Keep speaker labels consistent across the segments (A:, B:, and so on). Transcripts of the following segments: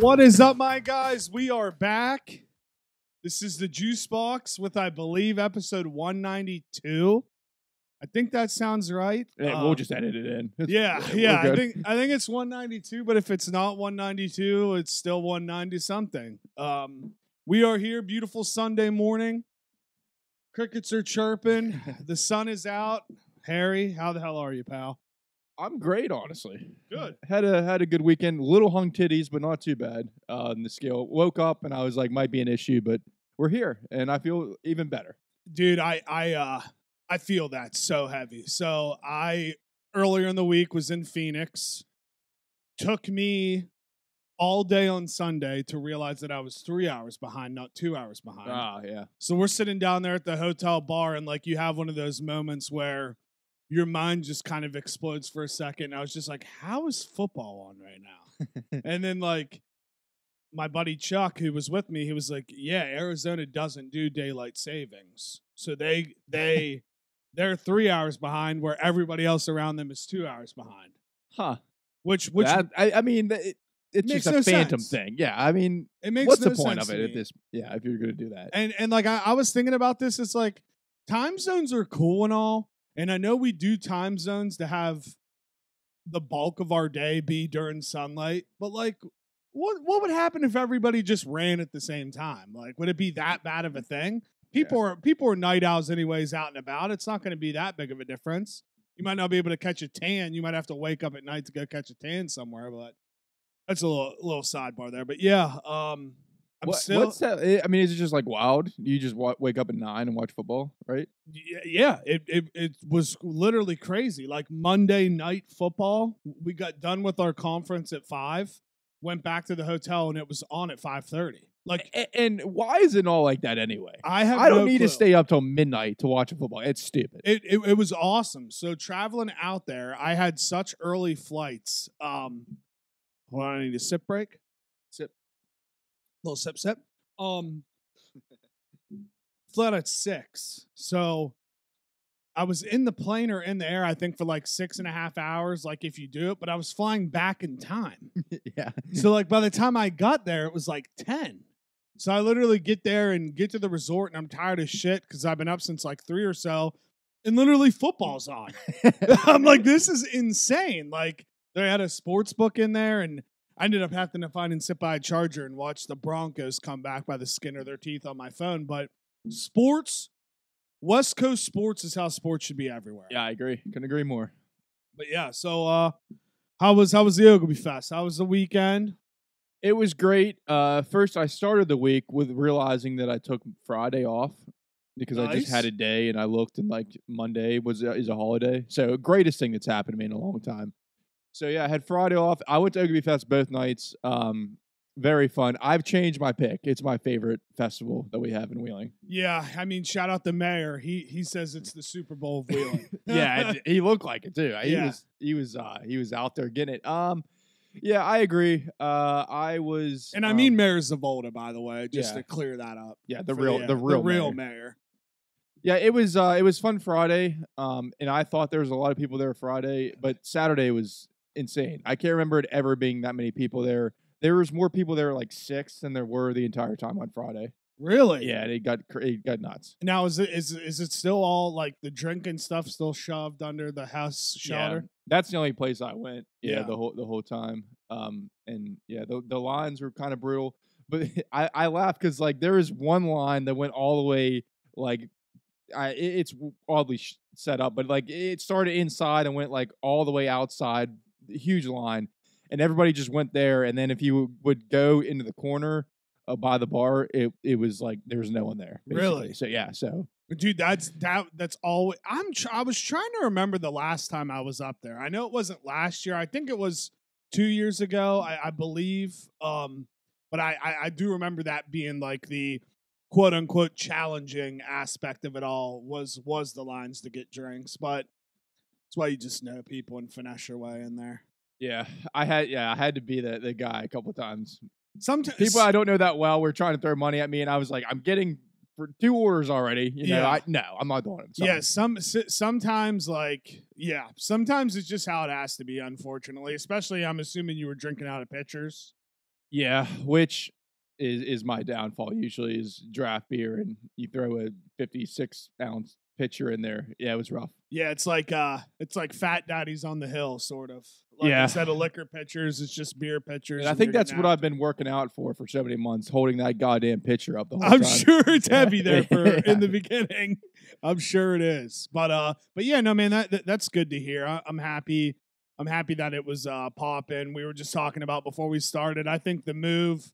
A: What is up, my guys? We are back. This is the Juice Box with, I believe, episode 192. I think that sounds right.
B: Yeah, we'll just edit it in.
A: Yeah.
B: We're
A: I think it's 192, but if it's not 192, it's still 190 something. We are here, beautiful Sunday morning. Crickets are chirping. The sun is out. Harry, how the hell are you, pal?
B: I'm great, honestly.
A: Good.
B: Had a good weekend. Little hung titties, but not too bad on the scale. Woke up and I was like, might be an issue, but we're here, and I feel even better.
A: Dude, I feel that so heavy. So I earlier in the week was in Phoenix. Took me all day on Sunday to realize that I was 3 hours behind, not 2 hours behind.
B: Ah, yeah.
A: So we're sitting down there at the hotel bar, and like you have one of those moments where your mind just kind of explodes for a second. And I was just like, how is football on right now? And then like my buddy Chuck, who was with me, he was like, yeah, Arizona doesn't do daylight savings. So they're 3 hours behind where everybody else around them is 2 hours behind.
B: Huh.
A: Which
B: I mean, it's
A: makes
B: just a
A: no
B: phantom
A: sense.
B: thing. Yeah, I mean,
A: it makes
B: what's
A: no
B: the point
A: sense
B: of
A: to
B: it at
A: me.
B: this? Yeah, if you're going to do that.
A: And like I was thinking about this, it's like time zones are cool and all. And I know we do time zones to have the bulk of our day be during sunlight, but like what would happen if everybody just ran at the same time? Like, would it be that bad of a thing? People are night owls anyways, out and about. It's not going to be that big of a difference. You might not be able to catch a tan. You might have to wake up at night to go catch a tan somewhere, but that's a little sidebar there. But yeah,
B: What's that? I mean, is it just like wild? You just wake up at 9 and watch football, right?
A: Yeah, it was literally crazy. Like Monday night football, we got done with our conference at 5, went back to the hotel, and it was on at 5:30. Like,
B: and why is it all like that anyway?
A: I
B: don't need to stay up till midnight to watch a football. It's stupid.
A: It was awesome. So traveling out there, I had such early flights. Hold on, I need a sip break. Little sip. Flew out at 6. So I was in the plane or in the air, I think, for like 6.5 hours, like if you do it, but I was flying back in time.
B: Yeah.
A: So like by the time I got there, it was like 10. So I literally get there and get to the resort, and I'm tired as shit because I've been up since like 3 or so, and literally football's on. I'm like, this is insane. Like they had a sports book in there, and I ended up having to find and sit by a charger and watch the Broncos come back by the skin of their teeth on my phone. But sports, West Coast sports is how sports should be everywhere.
B: Yeah, I agree. Couldn't agree more.
A: But yeah, so how was the Ogilvy Fest? How was the weekend?
B: It was great. First, I started the week with realizing that I took Friday off because I just had a day, and I looked, and like Monday is a holiday. So greatest thing that's happened to me in a long time. So yeah, I had Friday off. I went to Ogilvy Fest both nights. Very fun. I've changed my pick. It's my favorite festival that we have in Wheeling.
A: Yeah, I mean, shout out the mayor. He says it's the Super Bowl of Wheeling.
B: Yeah, he looked like it too. He was out there getting it. Yeah, I agree. I was,
A: and I mean Mayor Zavolta, by the way, just to clear that up.
B: Yeah, the real
A: mayor.
B: Yeah, it was fun Friday. And I thought there was a lot of people there Friday, but Saturday was insane. I can't remember it ever being that many people there. There was more people there like 6 than there were the entire time on Friday.
A: Really?
B: Yeah, it got nuts.
A: Now is it still all like the drinking stuff still shoved under the house shelter?
B: Yeah, that's the only place I went.
A: Yeah.
B: The whole time. And yeah, the lines were kind of brutal. But I laughed because like there was one line that went all the way like it's oddly set up, but like it started inside and went like all the way outside. Huge line, and everybody just went there. And then if you would go into the corner by the bar, it was like there was no one there. Basically.
A: Really?
B: So yeah. So
A: dude, that's all. I was trying to remember the last time I was up there. I know it wasn't last year. I think it was 2 years ago. I believe. But I do remember that being like the quote unquote challenging aspect of it all was the lines to get drinks, but. That's why you just know people and finesse your way in there.
B: Yeah, I had to be the guy a couple of times.
A: Sometimes
B: people I don't know that well were trying to throw money at me, and I was like, I'm getting for 2 orders already. You know, I'm not doing it.
A: Yeah, sometimes sometimes it's just how it has to be. Unfortunately, especially I'm assuming you were drinking out of pitchers.
B: Yeah, which is my downfall usually is draft beer and you throw a 56-ounce pitcher in there. Yeah, it was rough.
A: Yeah, it's like Fat Daddy's on the Hill, sort of. Like
B: Yeah.
A: instead of liquor pitchers, it's just beer pitchers.
B: And I
A: and
B: think
A: you're
B: that's
A: getting
B: what I've
A: after
B: been working out for so many months, holding that goddamn pitcher up the whole
A: I'm
B: time.
A: sure it's heavy there for
B: Yeah.
A: in the beginning. I'm sure it is. But yeah, no man, that's good to hear. I'm happy. I'm happy that it was popping. We were just talking about before we started. I think the move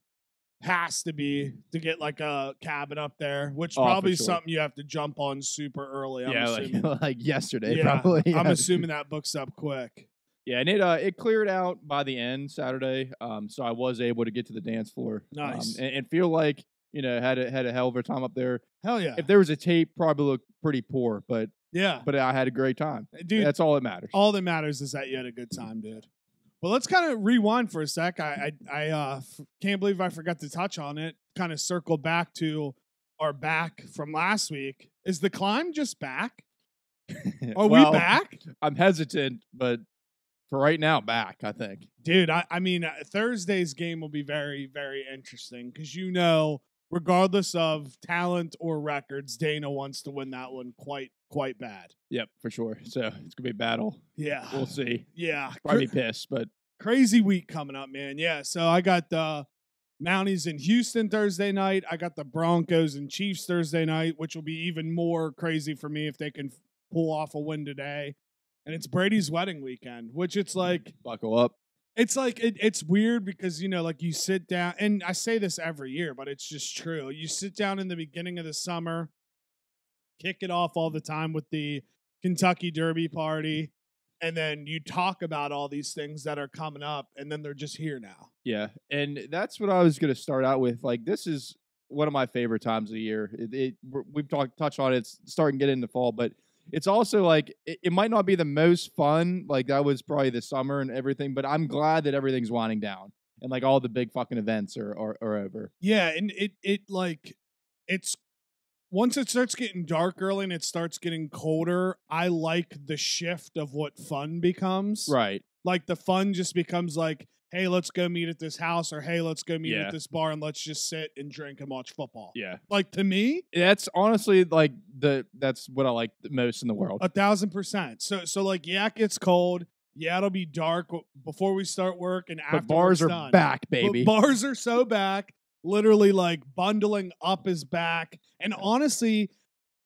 A: has to be to get like a cabin up there, which
B: Oh, for
A: probably
B: sure.
A: something you have to jump on super early. I'm
B: Yeah,
A: assuming.
B: like yesterday,
A: Yeah,
B: probably.
A: I'm
B: Yeah.
A: assuming that books up quick.
B: Yeah, and it cleared out by the end Saturday, so I was able to get to the dance floor,
A: Nice.
B: and feel like had a hell of a time up there.
A: Hell yeah.
B: If there was a tape, probably looked pretty poor, but
A: Yeah.
B: I had a great time.
A: Dude,
B: That's all that matters.
A: all that matters is that you had a good time, dude. Well, let's kind of rewind for a sec. I can't believe I forgot to touch on it. Kind of circle back to our back from last week. Is the climb just back? Are we
B: Well,
A: back?
B: I'm hesitant, but for right now, back. I think.
A: Dude, I mean, Thursday's game will be very, very interesting because regardless of talent or records, Dana wants to win that one quite bad.
B: Yep, for sure. So it's gonna be a battle.
A: Yeah.
B: We'll see.
A: Yeah.
B: Probably be pissed, but
A: Crazy week coming up, man. Yeah. So I got the Mounties in Houston Thursday night. I got the Broncos and Chiefs Thursday night, which will be even more crazy for me if they can pull off a win today. And it's Brady's wedding weekend, which it's like
B: buckle up.
A: it's like it's weird because like you sit down, and I say this every year, but it's just true. You sit down in the beginning of the summer, kick it off all the time with the Kentucky Derby party, and then you talk about all these things that are coming up, and then they're just here now.
B: Yeah, and that's what I was going to start out with. Like, this is one of my favorite times of the year. We've touched on it. It's starting to get into fall, but it's also like it might not be the most fun. Like, that was probably the summer and everything, but I'm glad that everything's winding down and like all the big fucking events are over.
A: Yeah, and it's once it starts getting dark early and it starts getting colder, I like the shift of what fun becomes.
B: Right.
A: Like the fun just becomes like, hey, let's go meet at this house, or hey, let's go meet
B: Yeah.
A: at this bar and let's just sit and drink and watch football.
B: Yeah.
A: Like to me,
B: That's honestly like that's what I like the most in the world.
A: 1,000%. So like, yeah, it gets cold. Yeah, it'll be dark before we start work and after
B: But bars
A: work's
B: are
A: done.
B: back,
A: But
B: baby.
A: bars are so back. Literally like bundling up is back. And honestly,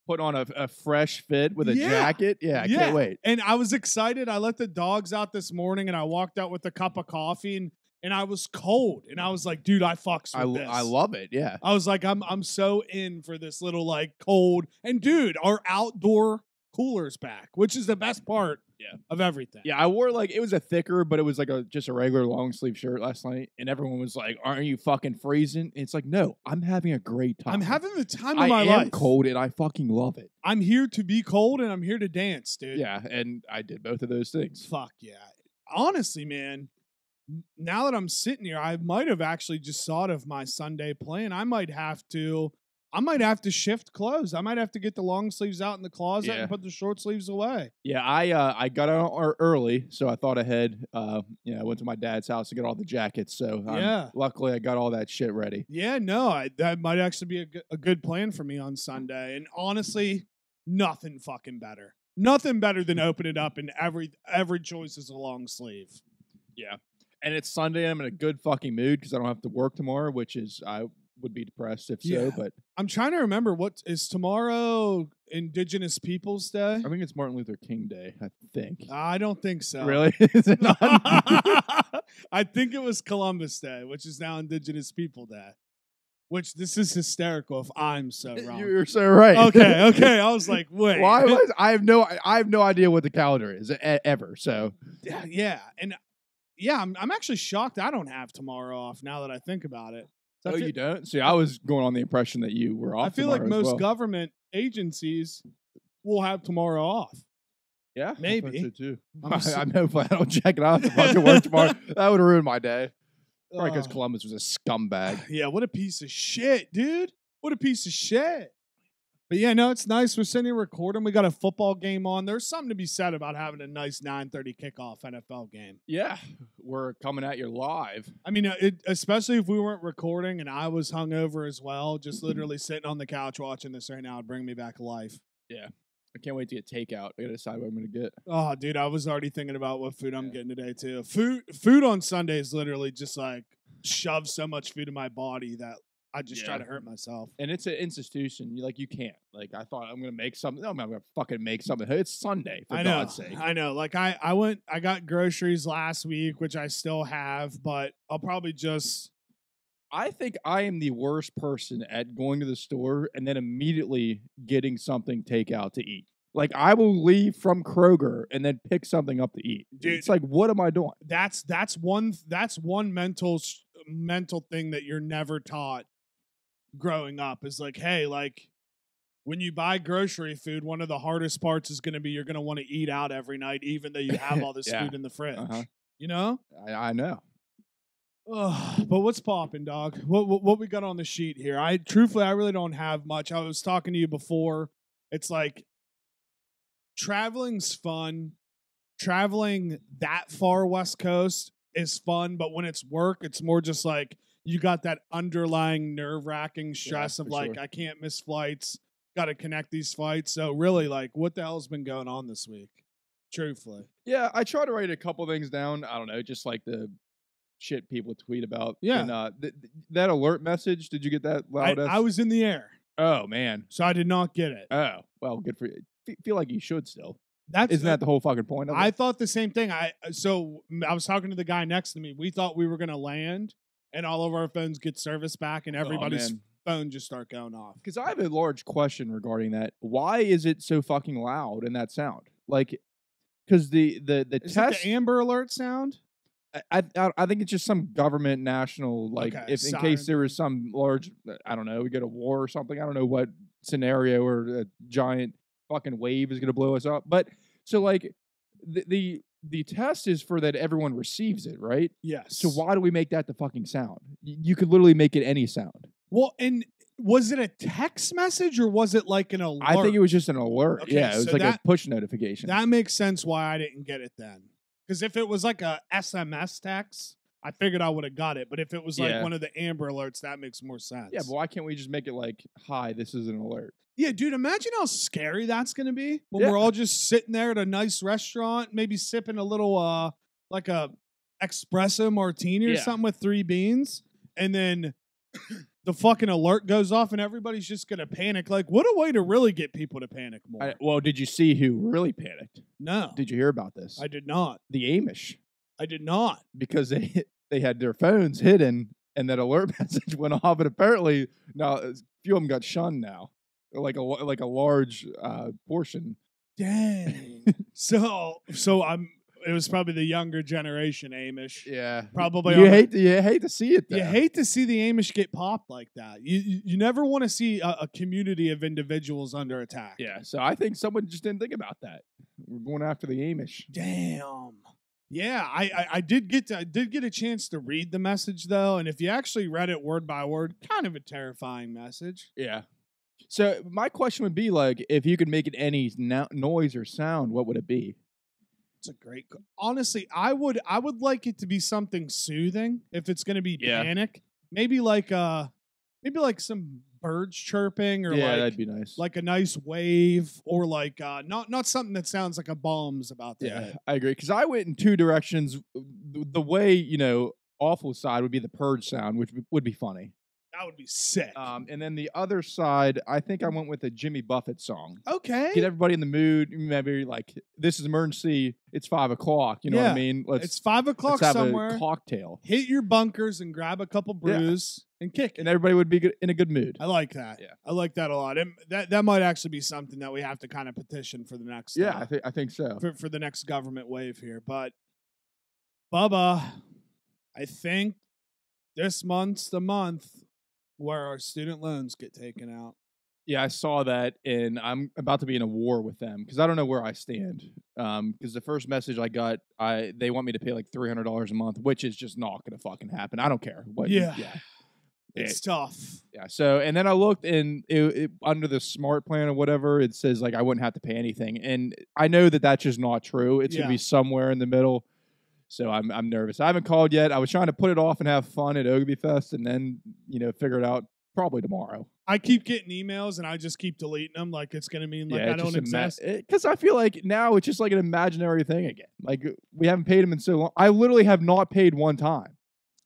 B: Put on a fresh fit with a
A: Yeah.
B: jacket. Yeah, I
A: Yeah.
B: can't wait.
A: and I was excited. I let the dogs out this morning and I walked out with a cup of coffee and I was cold. And I was like, dude, I fucks with this.
B: I love it. Yeah.
A: I was like, I'm so in for this little like cold. And dude, our outdoor cooler's back, which is the best part of everything.
B: Yeah, I wore like it was a thicker, but it was like just a regular long sleeve shirt last night, and everyone was like, "Aren't you fucking freezing?" And it's like, no, I'm having a great time.
A: I'm having the time of
B: I
A: my
B: am
A: life.
B: cold, and I fucking love it.
A: I'm here to be cold and I'm here to dance, dude.
B: Yeah, and I did both of those things.
A: Fuck yeah. Honestly, man, now that I'm sitting here, I might have actually just thought of my Sunday plan. I might have to shift clothes. I might have to get the long sleeves out in the closet
B: Yeah.
A: and put the short sleeves away.
B: Yeah, I got out early, so I thought ahead. I went to my dad's house to get all the jackets. So
A: Yeah.
B: luckily I got all that shit ready.
A: Yeah, no, that might actually be a good plan for me on Sunday. And honestly, nothing fucking better. Nothing better than open it up and every choice is a long sleeve.
B: Yeah, and it's Sunday. I'm in a good fucking mood because I don't have to work tomorrow, which is I would be depressed if
A: Yeah.
B: so. But
A: I'm trying to remember, what is tomorrow Indigenous Peoples Day?
B: I think it's Martin Luther King Day. I think.
A: I don't think so.
B: Really? Is it not?
A: I think it was Columbus Day, which is now Indigenous People Day. Which this is hysterical if I'm so wrong.
B: You're so right.
A: Okay. I was like, wait.
B: Why? I have no idea what the calendar is ever. So
A: Yeah, and yeah, I'm actually shocked I don't have tomorrow off now that I think about it. So I
B: oh,
A: feel-
B: you don't? See, I was going on the impression that you were off.
A: I feel like
B: tomorrow as
A: most
B: well.
A: government agencies will have tomorrow off.
B: Yeah, I thought
A: maybe.
B: so too.
A: I'm s-
B: I'm hoping I don't check it out. If I can work tomorrow, that would have ruined my day. Probably because
A: Oh.
B: Columbus was a scumbag.
A: Yeah, what a piece of shit, dude. What a piece of shit. But yeah, no, it's nice. We're sitting here recording. We got a football game on. There's something to be said about having a nice 9:30 kickoff NFL game.
B: Yeah, we're coming at you live.
A: I mean, especially if we weren't recording and I was hungover as well, just literally sitting on the couch watching this right now would bring me back to life.
B: Yeah. I can't wait to get takeout. I gotta decide what I'm gonna get.
A: Oh, dude, I was already thinking about what food I'm getting today too. Food on Sundays literally just like shoves so much food in my body that I just try to hurt myself.
B: And it's an institution. You can't. Like, I thought I'm gonna make something. No, I'm not gonna fucking make something. It's Sunday, for God's sake.
A: I know. Like I got groceries last week, which I still have, but I'll probably just.
B: I think I am the worst person at going to the store and then immediately getting something takeout to eat. Like, I will leave from Kroger and then pick something up to eat. Dude, it's like, what am I doing?
A: That's one mental thing that you're never taught growing up is like, hey, like when you buy grocery food, one of the hardest parts is going to be you're going to want to eat out every night, even though you have all this food in the fridge. You know?
B: I know.
A: But what's popping, dog? What we got on the sheet here? Truthfully, I really don't have much. I was talking to you before. It's like traveling's fun. Traveling that far West Coast is fun, but when it's work, it's more just like you got that underlying nerve-wracking stress of like, I can't miss flights, got to connect these flights. So really, like, what the hell's been going on this week? Truthfully.
B: Yeah, I try to write a couple things down. I don't know, just like the shit people tweet about.
A: Yeah.
B: And that alert message, did you get that loud?
A: I was in the air.
B: Oh, man.
A: So I did not get it.
B: Oh, well, good for you. Feel like you should still.
A: Isn't
B: that the whole fucking point of it?
A: I thought the same thing. I was talking to the guy next to me. We thought we were going to land and all of our phones get service back and everybody's phone just start going off.
B: Because I have a large question regarding that. Why is it so fucking loud in that sound? Like, because the
A: is
B: test,
A: it the Amber Alert sound?
B: I think it's just some government national, like, if in case there was some large, I don't know, we get a war or something. I don't know what scenario or a giant fucking wave is going to blow us up. But so like the test is for that everyone receives it, right?
A: Yes.
B: So why do we make that the fucking sound? You could literally make it any sound.
A: Well, and was it a text message or was it like an alert?
B: I think it was just an alert.
A: Okay,
B: yeah, it was like a push notification.
A: That makes sense why I didn't get it then. Because if it was like a SMS text, I figured I would have got it. But if it was like one of the Amber Alerts, that makes more sense.
B: Yeah, but why can't we just make it like, hi, this is an alert?
A: Yeah, dude, imagine how scary that's going to be when we're all just sitting there at a nice restaurant, maybe sipping a little, like a espresso martini or something with 3 beans. And then the fucking alert goes off and everybody's just going to panic. Like, what a way to really get people to panic more.
B: Well, did you see who really panicked?
A: No.
B: Did you hear about this?
A: I did not.
B: The Amish.
A: I did not.
B: Because they had their phones hidden and that alert message went off. And apparently now a few of them got shunned now. Like a large portion.
A: Dang. so it was probably the younger generation Amish.
B: Yeah.
A: Probably.
B: You hate to see it though.
A: You hate to see the Amish get popped like that. You never want to see a community of individuals under attack.
B: Yeah. So I think someone just didn't think about that. We're going after the Amish.
A: Damn. Yeah, I did get a chance to read the message though, and if you actually read it word by word, kind of a terrifying message.
B: Yeah. So my question would be like, if you could make it any noise or sound, what would it be?
A: It's a great. Honestly, I would like it to be something soothing. If it's going to be panic, maybe like some birds chirping or
B: that'd be nice.
A: Like a nice wave or like not something that sounds like a bomb's about to hit.
B: I agree because I went in 2 directions. The way awful side would be the purge sound, which would be funny.
A: That would be sick.
B: And then the other side, I think I went with a Jimmy Buffett song.
A: Okay.
B: Get everybody in the mood. Maybe like, this is emergency. It's 5 o'clock. You know what I mean?
A: It's 5 o'clock
B: let's
A: somewhere.
B: Have a cocktail.
A: Hit your bunkers and grab a couple brews and kick it.
B: And everybody would be in a good mood.
A: I like that. Yeah. I like that a lot. And that might actually be something that we have to kind of petition for the next.
B: Yeah, I think so.
A: For the next government wave here. But, Bubba, I think this month's the month where our student loans get taken out.
B: Yeah, I saw that, and I'm about to be in a war with them because I don't know where I stand. Because the first message I got, they want me to pay like $300 a month, which is just not going to fucking happen. I don't care.
A: It's tough.
B: Yeah. So, and then I looked and under the smart plan or whatever, it says like I wouldn't have to pay anything. And I know that that's just not true. It's going to be somewhere in the middle. So I'm nervous. I haven't called yet. I was trying to put it off and have fun at Ogilvy Fest and then, figure it out probably tomorrow.
A: I keep getting emails and I just keep deleting them. Like it's going to mean like I don't exist.
B: Because I feel like now it's just like an imaginary thing again. Like we haven't paid him in so long. I literally have not paid one time.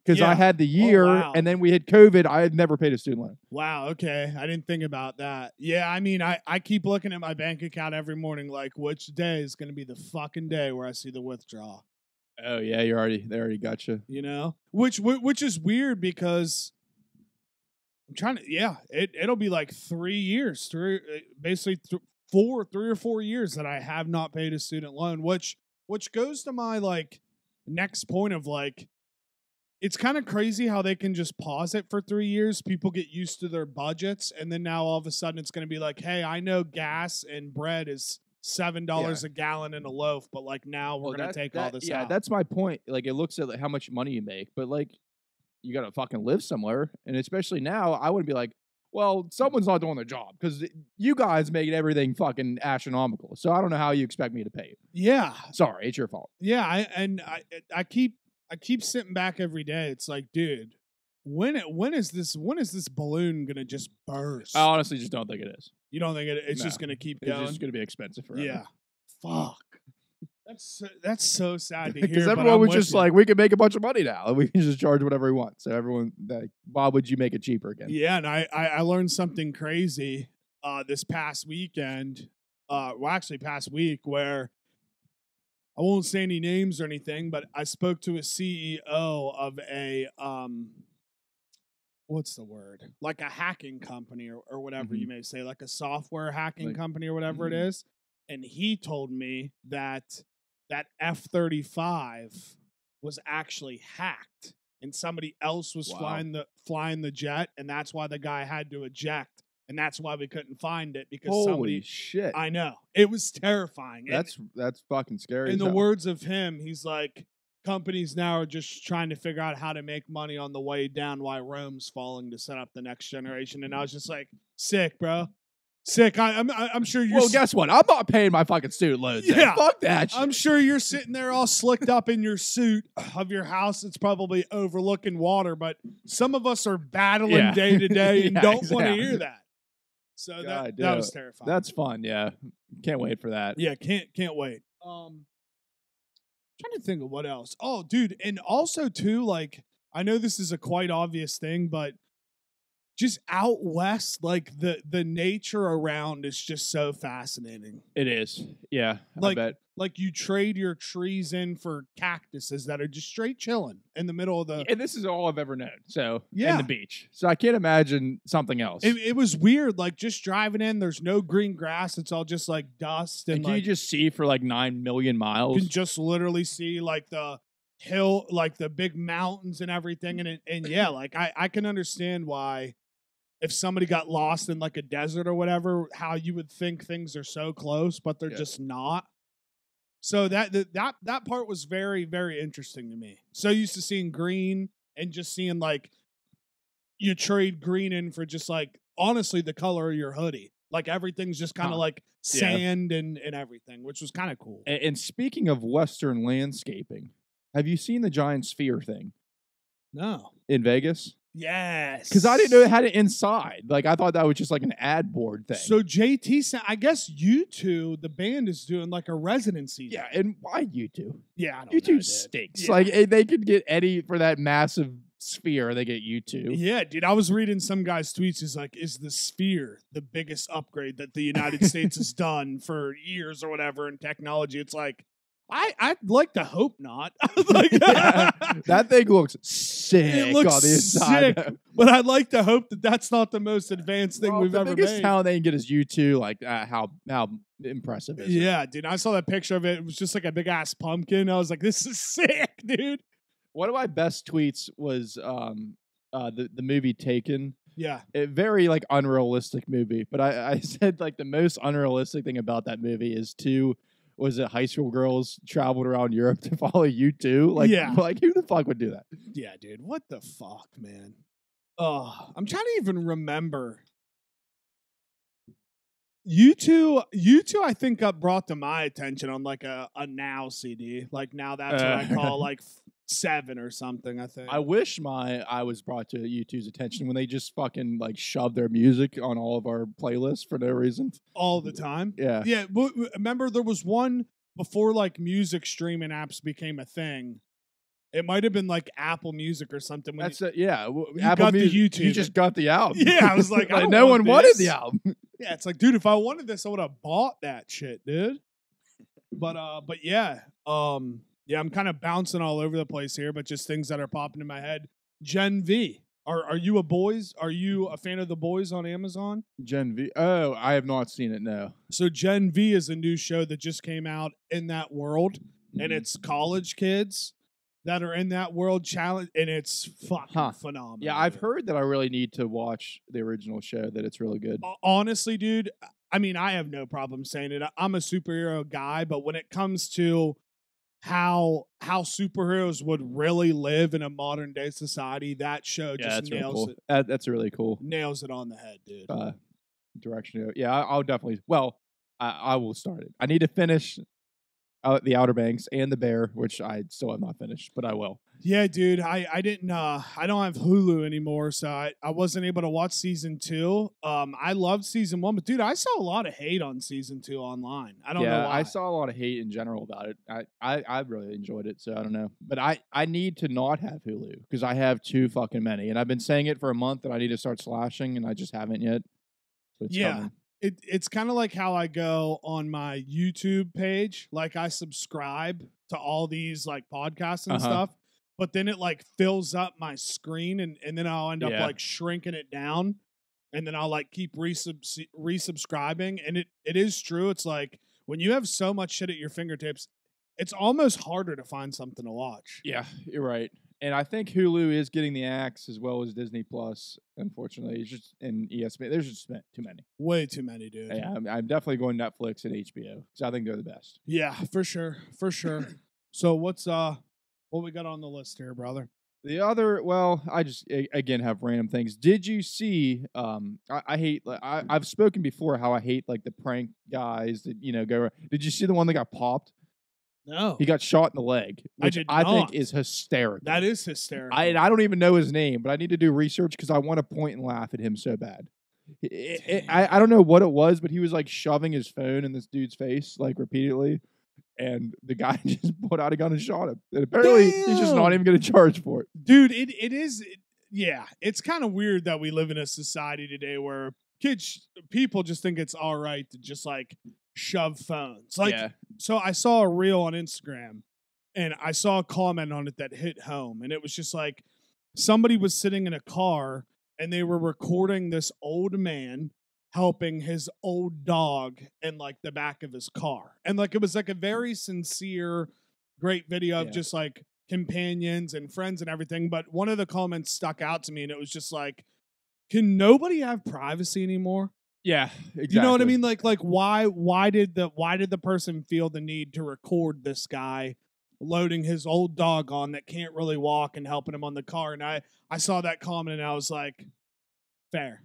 B: Because I had the year, and then we had COVID. I had never paid a student loan.
A: Wow, okay. I didn't think about that. Yeah, I mean, I keep looking at my bank account every morning, like, which day is going to be the fucking day where I see the withdrawal?
B: Oh, yeah, they already got you.
A: Which is weird because I'm trying to, it'll be like 3 years, basically 3 or 4 years that I have not paid a student loan, which goes to my, like, next point of, like, it's kind of crazy how they can just pause it for 3 years. People get used to their budgets, and then now all of a sudden it's going to be like, hey, I know gas and bread is $7 a gallon in a loaf, but like now we're going to take all this out.
B: Yeah, that's my point. Like it looks at like, how much money you make, but like you got to fucking live somewhere. And especially now, I wouldn't be like, well, someone's not doing their job because you guys make everything fucking astronomical. So I don't know how you expect me to pay you.
A: Yeah.
B: Sorry, it's your fault.
A: Yeah, I keep sitting back every day. It's like, dude, when is this balloon gonna just burst?
B: I honestly just don't think it is.
A: You don't think it's just gonna keep going?
B: It's just gonna be expensive forever.
A: Yeah. Fuck. That's so sad to hear.
B: Because everyone was just like, we can make a bunch of money now. We can just charge whatever we want. So everyone, like, why would you make it cheaper again?
A: Yeah, and I learned something crazy this past weekend. Past week where. I won't say any names or anything, but I spoke to a CEO of a what's the word? Like a hacking company or whatever you may say, like a software hacking company or whatever it is. And he told me that F-35 was actually hacked and somebody else was flying the jet, and that's why the guy had to eject. And that's why we couldn't find it because
B: Holy shit.
A: I know. It was terrifying.
B: That's fucking scary.
A: In the words of him, he's like, companies now are just trying to figure out how to make money on the way down while Rome's falling to set up the next generation. And I was just like, sick, bro. Sick. I'm sure you're.
B: Well, guess what? I'm not paying my fucking student loans. Yeah, fuck that shit.
A: I'm sure you're sitting there all slicked up in your suit of your house. It's probably overlooking water, but some of us are battling day to day and don't want to hear that. So that was terrifying.
B: That's fun. Yeah, can't wait for that.
A: Yeah, can't wait. Trying to think of what else. Oh, dude, and also too, like I know this is a quite obvious thing, but just out west, like the nature around is just so fascinating.
B: It is. Yeah,
A: like,
B: I bet.
A: Like you trade your trees in for cactuses that are just straight chilling in the middle of the.
B: And this is all I've ever known. So and the beach. So I can't imagine something else.
A: It was weird. Like just driving in, there's no green grass. It's all just like dust. And
B: can you just see for like 9 million miles?
A: You can just literally see like the hill, like the big mountains and everything. And yeah, like I can understand why. If somebody got lost in like a desert or whatever, how you would think things are so close, but they're just not. So that part was very, very interesting to me. So used to seeing green and just seeing like you trade green in for just like honestly the color of your hoodie. Like everything's just kind of like sand and everything, which was kind of cool.
B: And speaking of Western landscaping, have you seen the giant sphere thing?
A: No.
B: In Vegas?
A: Yes.
B: Because I didn't know it had it inside. Like, I thought that was just like an ad board thing.
A: So JT said, I guess U2, the band, is doing like a residency.
B: Yeah, and why U2?
A: Yeah, I don't
B: know. U2 stinks. Yeah. Like, they could get Eddie for that massive sphere. They get U2.
A: Yeah, dude. I was reading some guy's tweets. He's like, is the sphere the biggest upgrade that the United States has done for years or whatever in technology? It's like, I'd like to hope not. Like,
B: that thing looks sick.
A: It looks
B: on the inside,
A: sick, but I'd like to hope that that's not the most advanced thing we've ever made.
B: The biggest talent they can get is U2. Like how impressive is it?
A: Yeah, dude. I saw that picture of it. It was just like a big ass pumpkin. I was like, this is sick, dude.
B: One of my best tweets was the movie Taken.
A: Yeah.
B: A very like unrealistic movie, but I said like the most unrealistic thing about that movie is high school girls traveled around Europe to follow U2? Like, like who the fuck would do that?
A: Yeah, dude. What the fuck, man? I'm trying to even remember. You two, I think brought to my attention on like a Now CD. Like now that's what I call like 7 or something. I think.
B: I wish I was brought to U2's attention when they just fucking like shoved their music on all of our playlists for no reason.
A: All the time.
B: Yeah.
A: Yeah. Remember there was one before like music streaming apps became a thing. It might have been like Apple Music or something.
B: That's it. Yeah.
A: you
B: Apple
A: got the
B: Music,
A: YouTube.
B: You just got the album.
A: Yeah, I was like, I don't
B: no
A: want
B: one wanted
A: this.
B: the album.
A: Yeah, it's like, dude, if I wanted this, I would have bought that shit, dude. But yeah, yeah, I'm kind of bouncing all over the place here, but just things that are popping in my head. Gen V, are you a fan of The Boys on Amazon?
B: Gen V. Oh, I have not seen it. No.
A: So Gen V is a new show that just came out in that world, and it's college kids that are in that world challenge, and it's fucking phenomenal.
B: Yeah, I've heard that I really need to watch the original show, that it's really good.
A: Honestly, dude, I mean, I have no problem saying it. I'm a superhero guy, but when it comes to how superheroes would really live in a modern day society, that show just
B: that's
A: nails
B: really
A: it.
B: cool. That's really cool.
A: Nails it on the head, dude.
B: Direction. Yeah, I'll definitely. Well, I will start it. I need to finish the Outer Banks and The Bear, which I still have not finished, but I will.
A: Yeah, dude. I didn't. I don't have Hulu anymore, so I wasn't able to watch season 2. I loved season 1, but dude, I saw a lot of hate on season 2 online. I don't know why.
B: I saw a lot of hate in general about it. I really enjoyed it, so I don't know. But I need to not have Hulu because I have too fucking many, and I've been saying it for a month that I need to start slashing, and I just haven't yet. But it's coming.
A: It's kind of like how I go on my YouTube page. Like I subscribe to all these like podcasts and stuff, but then it like fills up my screen and then I'll end up like shrinking it down, and then I'll like keep resubscribing. And it is true. It's like when you have so much shit at your fingertips, it's almost harder to find something to watch.
B: Yeah, you're right. And I think Hulu is getting the axe as well as Disney Plus. Unfortunately, it's just in ESPN. There's just too many.
A: Way too many, dude.
B: Yeah, I'm definitely going Netflix and HBO because I think they're the best.
A: Yeah, for sure, for sure. So what we got on the list here, brother?
B: The other, well, I just again have random things. Did you see? I hate. I've spoken before how I hate like the prank guys that go. Did you see the one that got popped?
A: No.
B: He got shot in the leg, which I think is hysterical.
A: That is hysterical.
B: I don't even know his name, but I need to do research because I want to point and laugh at him so bad. I don't know what it was, but he was like shoving his phone in this dude's face like repeatedly, and the guy just pulled out a gun and shot him. And apparently he's just not even going to charge for it.
A: Dude, it is, yeah, it's kind of weird that we live in a society today where people just think it's all right to just like shove phones. Like, so I saw a reel on Instagram and I saw a comment on it that hit home, and it was just like somebody was sitting in a car and they were recording this old man helping his old dog in like the back of his car. And like it was like a very sincere, great video of just like companions and friends and everything. But one of the comments stuck out to me, and it was just like, can nobody have privacy anymore?
B: Yeah, exactly.
A: You know what I mean? Like why did the person feel the need to record this guy loading his old dog on that can't really walk and helping him on the car? And I saw that comment and I was like, fair.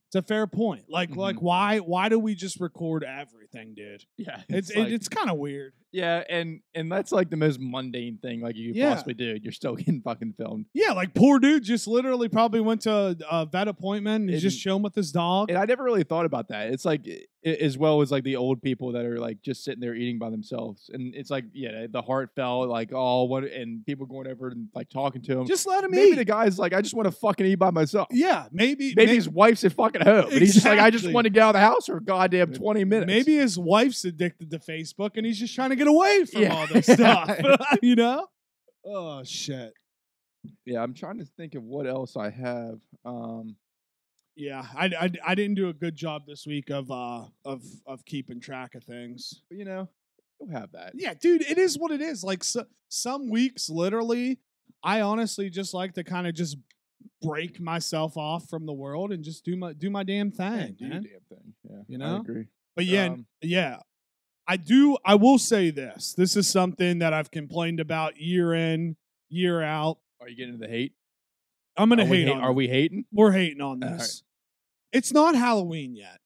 A: It's a fair point. Like why do we just record everything, dude?
B: Yeah,
A: it's kind of weird.
B: Yeah, and that's like the most mundane thing like you could possibly do. You're still getting fucking filmed.
A: Yeah, like poor dude just literally probably went to a vet appointment and he's just chilling with his dog.
B: And I never really thought about that. It's like as well as like the old people that are like just sitting there eating by themselves, and it's like the heartfelt like and people going over and like talking to him.
A: Just let him eat.
B: Maybe the guy's like, I just want to fucking eat by myself.
A: Yeah, maybe
B: his wife's at fucking home. Exactly. And he's just like, I just want to get out of the house for a goddamn 20 minutes.
A: Maybe his wife's addicted to Facebook and he's just trying to get away from all this stuff. You know? Oh shit.
B: Yeah, I'm trying to think of what else I have.
A: Yeah, I didn't do a good job this week of keeping track of things.
B: But you'll have that.
A: Yeah, dude, it is what it is. Like some weeks, literally, I honestly just like to kind of just break myself off from the world and just do my damn thing.
B: Do your damn thing. Yeah,
A: you know.
B: I agree.
A: But yeah. I will say this. This is something that I've complained about year in, year out.
B: Are you getting into the hate?
A: I'm gonna hate on.
B: Are we hating?
A: We're hating on
B: All
A: this.
B: right.
A: It's not Halloween yet.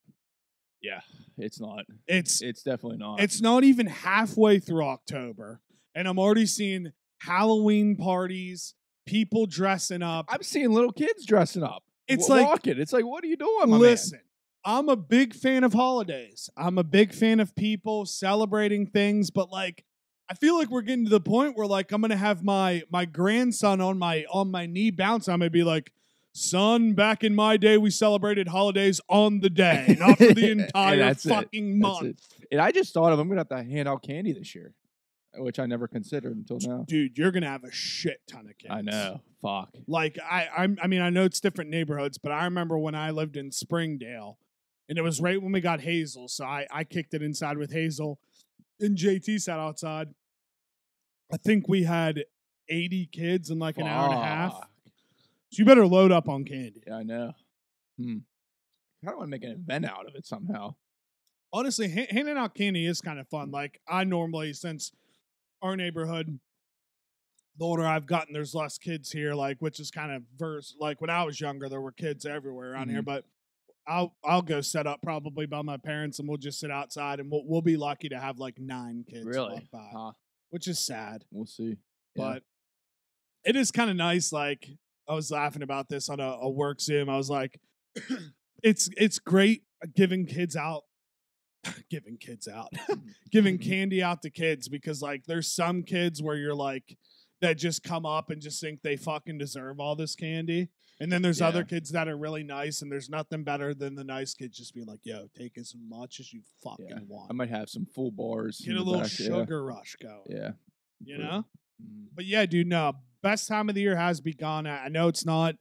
B: Yeah, it's not.
A: It's
B: definitely not.
A: It's not even halfway through October, and I'm already seeing Halloween parties, people dressing up.
B: I'm seeing little kids dressing up.
A: It's like
B: walking. It's like, what are you doing, my
A: listen.
B: man?
A: I'm a big fan of holidays. I'm a big fan of people celebrating things, but like I feel like we're getting to the point where like I'm gonna have my grandson on my knee bouncing. I'm gonna be like, son, back in my day we celebrated holidays on the day, not for the entire fucking month.
B: And I just thought I'm gonna have to hand out candy this year, which I never considered until now.
A: Dude, you're gonna have a shit ton of kids.
B: I know. Fuck.
A: Like I mean I know it's different neighborhoods, but I remember when I lived in Springdale. And it was right when we got Hazel. So I kicked it inside with Hazel. And JT sat outside. I think we had 80 kids in like an hour and a half. So you better load up on candy.
B: Yeah, I know. I kind of want to make an event out of it somehow.
A: Honestly, handing out candy is kind of fun. Like I normally, since our neighborhood, the older I've gotten, there's less kids here, like which is kind of like when I was younger, there were kids everywhere around here. But I'll go set up probably by my parents, and we'll just sit outside, and we'll be lucky to have like 9 kids walk by, which is sad.
B: We'll see,
A: but it is kind of nice. Like I was laughing about this on a work Zoom. I was like, it's great giving candy out to kids because like there's some kids where you're like that just come up and just think they fucking deserve all this candy. And then there's other kids that are really nice, and there's nothing better than the nice kids just being like, yo, take as much as you fucking want.
B: I might have some full bars.
A: Get a little sugar rush going.
B: Yeah.
A: You know? But yeah, dude, no. Best time of the year has begun. I know it's not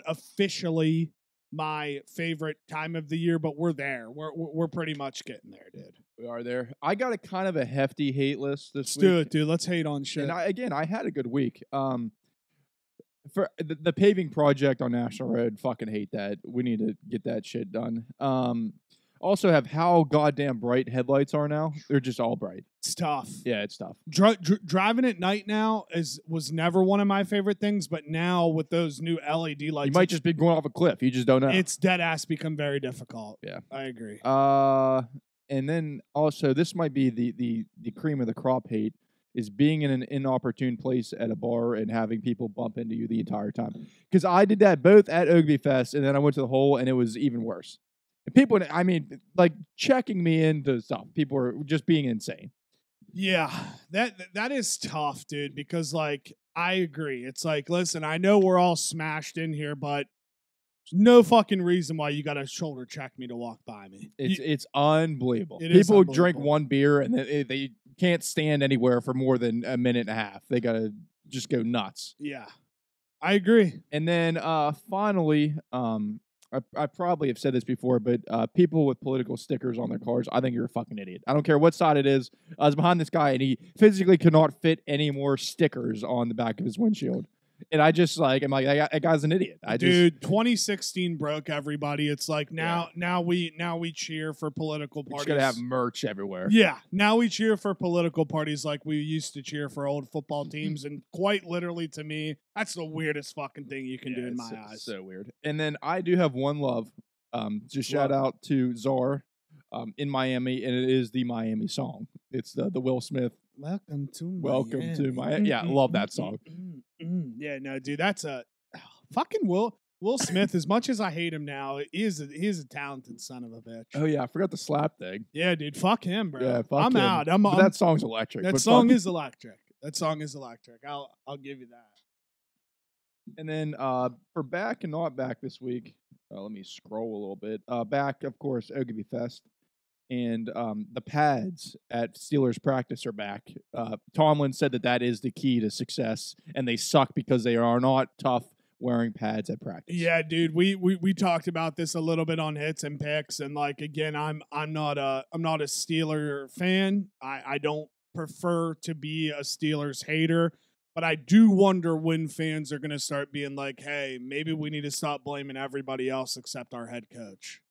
A: officially my favorite time of the year, but we're there. We're pretty much getting there, dude.
B: We are there. I got a kind of a hefty hate list this week.
A: Let's do it, dude. Let's hate on shit.
B: And I had a good week. For the paving project on National Road, fucking hate that. We need to get that shit done. Also have how goddamn bright headlights are now. They're just all bright.
A: It's tough.
B: Yeah, it's tough.
A: Driving at night now was never one of my favorite things, but now with those new LED lights,
B: you might just be going off a cliff. You just don't know.
A: It's dead ass become very difficult.
B: Yeah,
A: I agree.
B: And then also this might be the cream of the crop hate. Is being in an inopportune place at a bar and having people bump into you the entire time. Because I did that both at Ogilvy Fest, and then I went to the hole, and it was even worse. And people, I mean, like, checking me into stuff. People were just being insane.
A: Yeah, that is tough, dude, because, like, I agree. It's like, listen, I know we're all smashed in here, but there's no fucking reason why you got to shoulder check me to walk by me.
B: It's unbelievable.
A: People
B: drink one beer and they can't stand anywhere for more than a minute and a half. They got to just go nuts.
A: Yeah, I agree.
B: And then finally, I probably have said this before, but people with political stickers on their cars, I think you're a fucking idiot. I don't care what side it is. I was behind this guy and he physically could not fit any more stickers on the back of his windshield. And I just I'm like, that guy's an idiot.
A: Dude, 2016 broke everybody. It's like now we cheer for political parties.
B: We're gonna have merch everywhere.
A: Yeah, now we cheer for political parties like we used to cheer for old football teams. And quite literally, to me, that's the weirdest fucking thing you can do in my eyes.
B: So weird. And then I do have one love. Just shout out to Czar in Miami, and it is the Miami song. It's the Will Smith.
A: Welcome to
B: Miami. Yeah, love that song.
A: Yeah, no, dude, that's a fucking Will Smith. As much as I hate him now, he is a talented son of a bitch.
B: Oh yeah, I forgot the slap thing.
A: Yeah, dude, fuck him, bro.
B: Yeah, fuck
A: I'm
B: him.
A: out.
B: But that song's electric.
A: That song is electric. That song is electric. I'll give you that.
B: And then for back and not back this week, let me scroll a little bit. Back, of course, Ogilvy Fest. And the pads at Steelers practice are back. Tomlin said that is the key to success, and they suck because they are not tough wearing pads at practice.
A: Yeah, dude, we talked about this a little bit on Hits and Picks, and like again, I'm not a Steeler fan. I don't prefer to be a Steelers hater, but I do wonder when fans are going to start being like, hey, maybe we need to stop blaming everybody else except our head coach.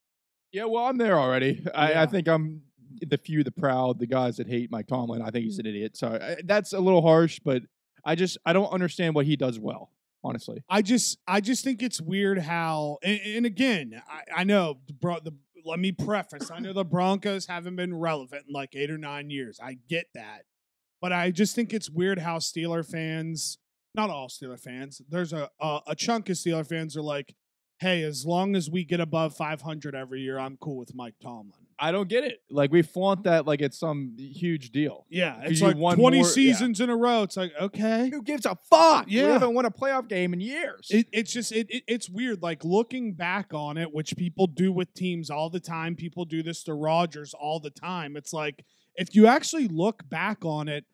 B: Yeah, well, I'm there already. I think I'm the few, the proud, the guys that hate Mike Tomlin. I think he's an idiot. So that's a little harsh, but I don't understand what he does well. honestly.
A: I just think it's weird how, and again, I know let me preface. I know the Broncos haven't been relevant in like 8 or 9 years. I get that, but I just think it's weird how Steeler fans, not all Steeler fans, there's a chunk of Steeler fans are like, hey, as long as we get above 500 every year, I'm cool with Mike Tomlin.
B: I don't get it. Like, we flaunt that like it's some huge deal.
A: Yeah,
B: 'Cause
A: it's
B: you
A: like
B: won
A: 20
B: more-
A: seasons in a row. It's like, okay.
B: Who gives a fuck? We
A: Yeah.
B: haven't won a playoff game in years.
A: It's weird. Like looking back on it, which people do with teams all the time. People do this to Rodgers all the time. It's like if you actually look back on it,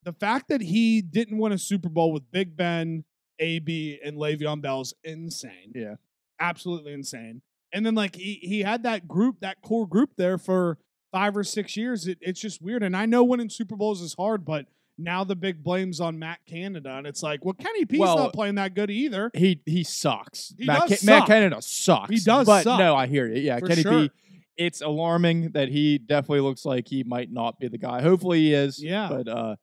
A: the fact that he didn't win a Super Bowl with Big Ben, AB, and Le'Veon Bell is insane.
B: Yeah.
A: Absolutely insane. And then like he had that group, that core group there for 5 or 6 years. It's just weird. And I know winning Super Bowls is hard, but now the big blame's on Matt Canada, and it's like, well, Kenny P's not playing that good either.
B: He sucks.
A: He
B: Matt
A: does
B: Matt
A: suck.
B: Canada sucks.
A: He does
B: but
A: suck.
B: no, I hear you. Yeah,
A: For
B: Kenny
A: sure.
B: P. It's alarming that he definitely looks like he might not be the guy. Hopefully he is.
A: Yeah.
B: But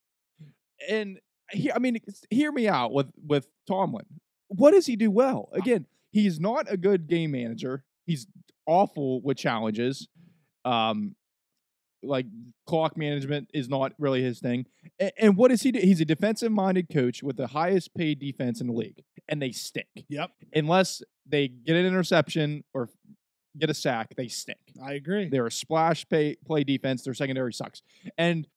B: hear me out with Tomlin. What does he do well? Again, he's not a good game manager. He's awful with challenges. Like clock management is not really his thing. And what does he do? He's a defensive-minded coach with the highest paid defense in the league, and they stink.
A: Yep,
B: Unless they get an interception or get a sack, they stink.
A: I agree.
B: They're a splash play defense. Their secondary sucks. And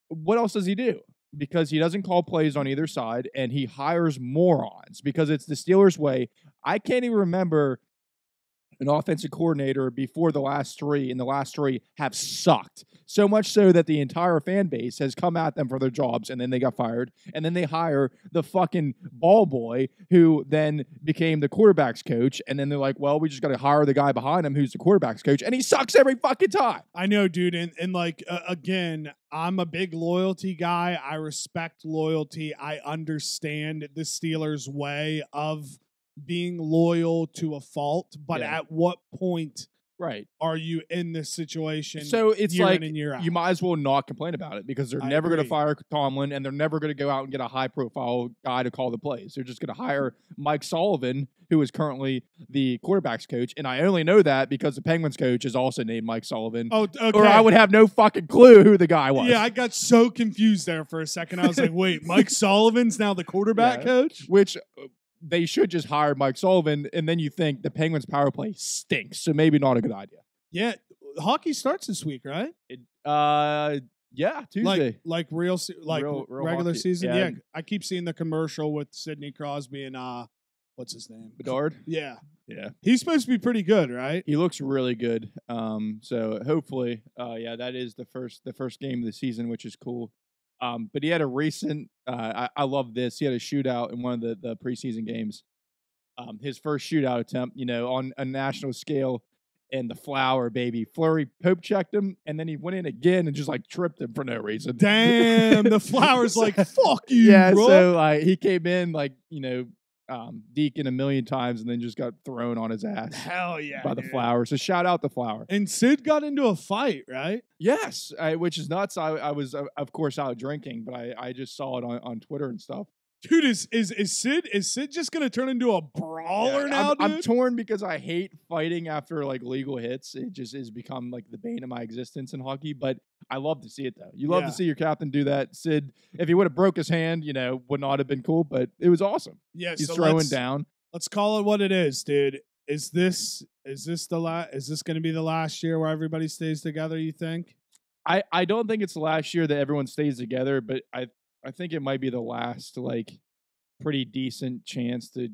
B: what else does he do? Because he doesn't call plays on either side, and he hires morons because it's the Steelers' way. I can't even remember an offensive coordinator before the last three, and the last three have sucked. So much so that the entire fan base has come at them for their jobs, and then they got fired. And then they hire the fucking ball boy who then became the quarterback's coach. And then they're like, well, we just got to hire the guy behind him who's the quarterback's coach. And he sucks every fucking time.
A: I know, dude. And like, again, I'm a big loyalty guy. I respect loyalty. I understand the Steelers' way of being loyal to a fault, but
B: Yeah.
A: at what point
B: Right.
A: are you in this situation?
B: So it's
A: year
B: like
A: in and year out?
B: you might as well not complain about it because they're
A: I
B: never going to
A: agree.
B: fire Tomlin, and they're never going to go out and get a high-profile guy to call the plays. They're just going to hire Mike Sullivan, who is currently the quarterback's coach, and I only know that because the Penguins coach is also named Mike Sullivan.
A: Oh, okay.
B: Or I would have no fucking clue who the guy was.
A: Yeah, I got so confused there for a second. I was like, wait, Mike Sullivan's now the quarterback
B: Yeah.
A: coach?
B: Which they should just hire Mike Sullivan, and then you think the Penguins' power play stinks, so maybe not a good idea.
A: Yeah. Hockey starts this week, right?
B: Yeah, Tuesday.
A: Like real regular
B: hockey.
A: season.
B: Yeah.
A: Yeah. I keep seeing the commercial with Sidney Crosby and what's his name?
B: Bedard.
A: Yeah.
B: Yeah.
A: He's supposed to be pretty good, right?
B: He looks really good. So hopefully, that is the first game of the season, which is cool. But he had a recent. I love this. He had a shootout in one of the preseason games. His first shootout attempt, on a national scale, and the Flower baby Flurry Pope checked him, and then he went in again and just like tripped him for no reason.
A: Damn, the Flower's like, fuck you,
B: Yeah,
A: bro.
B: so he came in deacon a million times and then just got thrown on his ass
A: Hell yeah.
B: by the
A: dude.
B: Flower. So shout out the Flower.
A: And Sid got into a fight, right?
B: Yes, which is nuts. I was of course out drinking, but I just saw it on Twitter and stuff.
A: Dude, is Sid just gonna turn into a brawler now, dude?
B: I'm torn because I hate fighting after like legal hits. It just has become like the bane of my existence in hockey. But I love to see it though. You love
A: Yeah.
B: to see your captain do that. Sid, if he would have broke his hand, would not have been cool. But it was awesome.
A: Yeah,
B: He's
A: so
B: throwing down.
A: Let's call it what it is, dude. Is this going to be the last year where everybody stays together, you think?
B: I don't think it's the last year that everyone stays together, but I think it might be the last like pretty decent chance to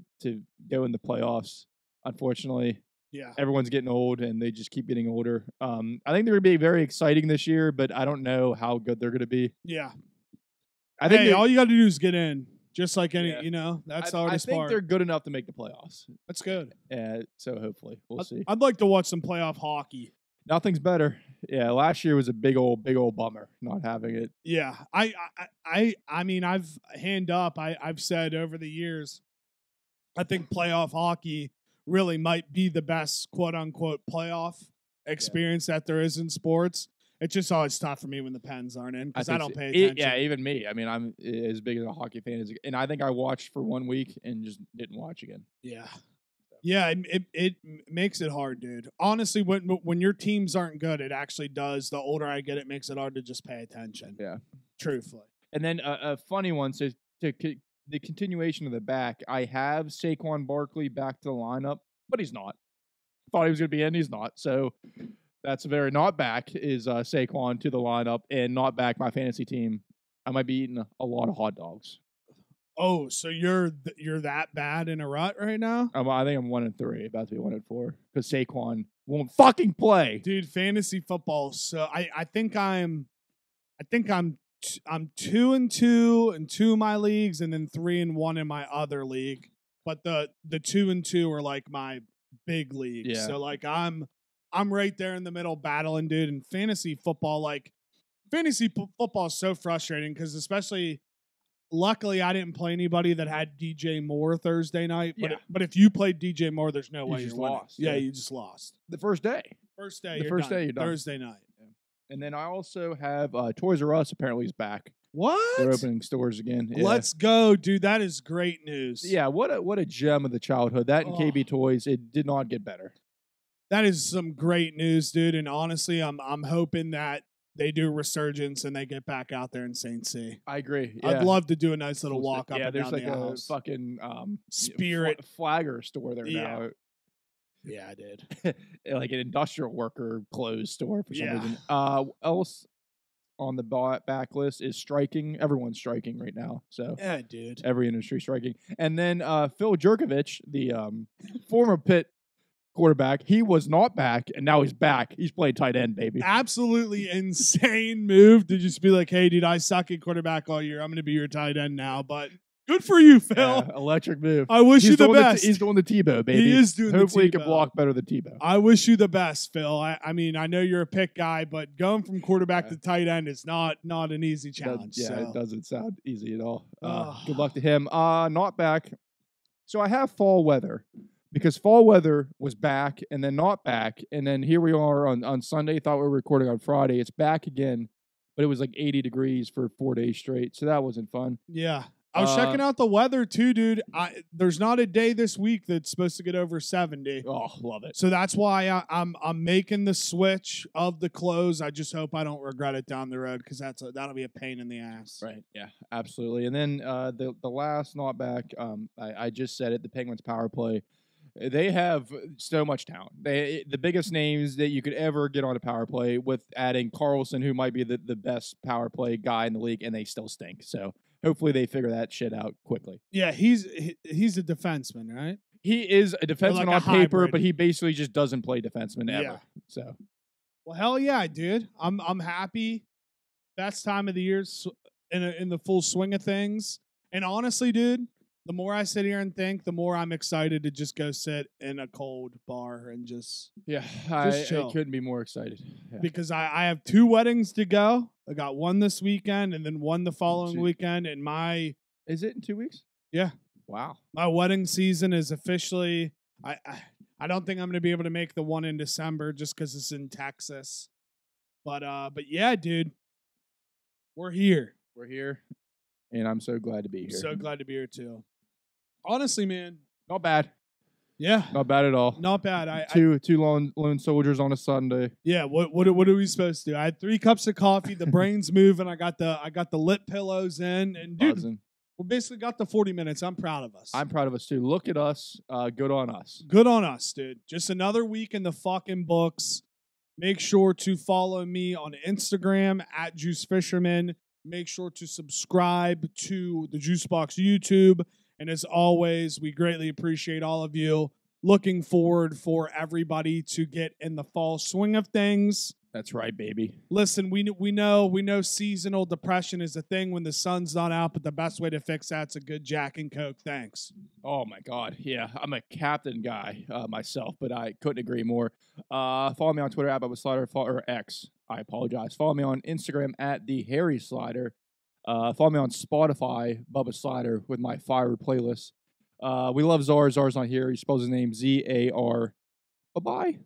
B: go in the playoffs. Unfortunately,
A: Yeah.
B: everyone's getting old and they just keep getting older. I think they're going to be very exciting this year, but I don't know how good they're going to be.
A: Yeah.
B: I think
A: Hey, all you got to do is get in. Just like any,
B: Yeah.
A: that's the
B: I
A: hardest
B: think
A: part.
B: they're good enough to make the playoffs.
A: That's good.
B: So hopefully we'll see.
A: I'd like to watch some playoff hockey.
B: Nothing's better. Yeah, last year was a big old bummer not having it.
A: Yeah. I mean, I've I've said over the years, I think playoff hockey really might be the best quote unquote playoff experience that there is in sports. It's just always tough for me when the Pens aren't in because I don't pay
B: Yeah,
A: attention.
B: even me. I mean, I'm as big as a hockey fan as, and I think I watched for 1 week and just didn't watch again.
A: Yeah. Yeah, it makes it hard, dude. Honestly, when your teams aren't good, it actually does. The older I get, it makes it hard to just pay attention.
B: Yeah.
A: Truthfully.
B: And then a funny one, so the continuation of the back, I have Saquon Barkley back to the lineup, but he's not. Thought he was going to be in, he's not. So that's very not back is Saquon to the lineup and not back my fantasy team. I might be eating a lot of hot dogs.
A: Oh, so you're that bad in a rut right now?
B: I think I'm 1-3, about to be 1-4, because Saquon won't fucking play.
A: Dude, fantasy football. So I think I'm 2-2 in 2 of my leagues and then 3-1 in my other league. But the 2-2 are like my big leagues.
B: Yeah.
A: So like I'm right there in the middle battling, dude. And fantasy football is so frustrating because especially luckily I didn't play anybody that had DJ Moore Thursday night. But if you played DJ Moore, there's no way
B: just
A: you're winning.
B: lost.
A: Yeah,
B: yeah,
A: you just lost.
B: the first day.
A: First day,
B: The
A: you're
B: first
A: done.
B: day, you're done.
A: Thursday night.
B: And then I also have Toys R Us apparently is back.
A: What?
B: They're opening stores again. Yeah.
A: Let's go, dude. That is great news.
B: Yeah, what a gem of the childhood. That and KB Toys, it did not get better.
A: That is some great news, dude. And honestly, I'm hoping that they do a resurgence and they get back out there in St. C.
B: I agree. Yeah.
A: I'd love to do a nice little walk up
B: yeah,
A: and
B: there's
A: down
B: like
A: the
B: a
A: aisles.
B: fucking
A: Spirit
B: flagger store there
A: Yeah.
B: now.
A: Yeah, I did.
B: Like an industrial worker clothes store for some
A: Yeah.
B: reason. Else on the back list is striking. Everyone's striking right now. So
A: Yeah, dude.
B: every industry striking. And then Phil Jurkovich, the former Pitt quarterback, he was not back, and now he's back. He's playing tight end, baby.
A: Absolutely insane move to just be like, hey, dude, I suck at quarterback all year. I'm going to be your tight end now. But good for you, Phil.
B: Yeah, electric move.
A: I wish you the best.
B: He's doing the Tebow, baby.
A: He is doing
B: Hopefully
A: the
B: he can
A: Tebow.
B: block better than Tebow.
A: I wish you the best, Phil. I mean, I know you're a pick guy, but going from quarterback to tight end is not an easy challenge.
B: It doesn't sound easy at all.
A: Ugh.
B: Good luck to him. Not back. So I have fall weather because fall weather was back and then not back. And then here we are on Sunday. Thought we were recording on Friday. It's back again, but it was like 80 degrees for 4 days straight. So that wasn't fun.
A: Yeah. I was checking out the weather too, dude. There's not a day this week that's supposed to get over 70.
B: Oh, love it.
A: So that's why I'm making the switch of the clothes. I just hope I don't regret it down the road because that'll be a pain in the ass.
B: Right. Yeah, absolutely. And then the last not back, I just said it, the Penguins power play. They have so much talent. The biggest names that you could ever get on a power play with adding Carlson, who might be the best power play guy in the league, and they still stink. So hopefully they figure that shit out quickly.
A: Yeah, he's a defenseman, right?
B: He is a defenseman
A: like a
B: on paper,
A: hybrid.
B: but he basically just doesn't play defenseman ever.
A: Yeah.
B: So
A: Well, hell yeah, dude. I'm happy. Best time of the year in the full swing of things. And honestly, dude, the more I sit here and think, the more I'm excited to just go sit in a cold bar and just
B: I
A: chill.
B: couldn't be more excited. Yeah.
A: because I have 2 weddings to go. I got one this weekend and then one the following weekend. And
B: Is it in 2 weeks?
A: Yeah.
B: Wow.
A: my wedding season is officially. I don't think I'm going to be able to make the one in December just because it's in Texas. But yeah, dude, we're here.
B: We're here, and I'm so glad to be here.
A: So glad to be here too. Honestly, man.
B: Not bad.
A: Yeah.
B: Not bad at all.
A: Not bad.
B: Two lone soldiers on a Sunday.
A: Yeah. What are we supposed to do? I had 3 cups of coffee. The brain's moving. I got the lip pillows in, and dude,
B: Buzzing.
A: we basically got the 40 minutes. I'm proud of us.
B: I'm proud of us too. Look at us. Good on us.
A: Good on us, dude. Just another week in the fucking books. Make sure to follow me on Instagram at Juice Fisherman. Make sure to subscribe to the Juicebox YouTube. And as always, we greatly appreciate all of you. Looking forward for everybody to get in the fall swing of things.
B: That's right, baby.
A: Listen, we know seasonal depression is a thing when the sun's not out, but the best way to fix that's a good Jack and Coke. Thanks.
B: Oh my God. Yeah, I'm a captain guy myself, but I couldn't agree more. Follow me on Twitter at Bubba Slider or X. I apologize. Follow me on Instagram at the Harry Slider. Follow me on Spotify, Bubba Slider, with my fire playlist. We love Czar. Czar's not here. He spells his name Z-A-R. Bye-bye.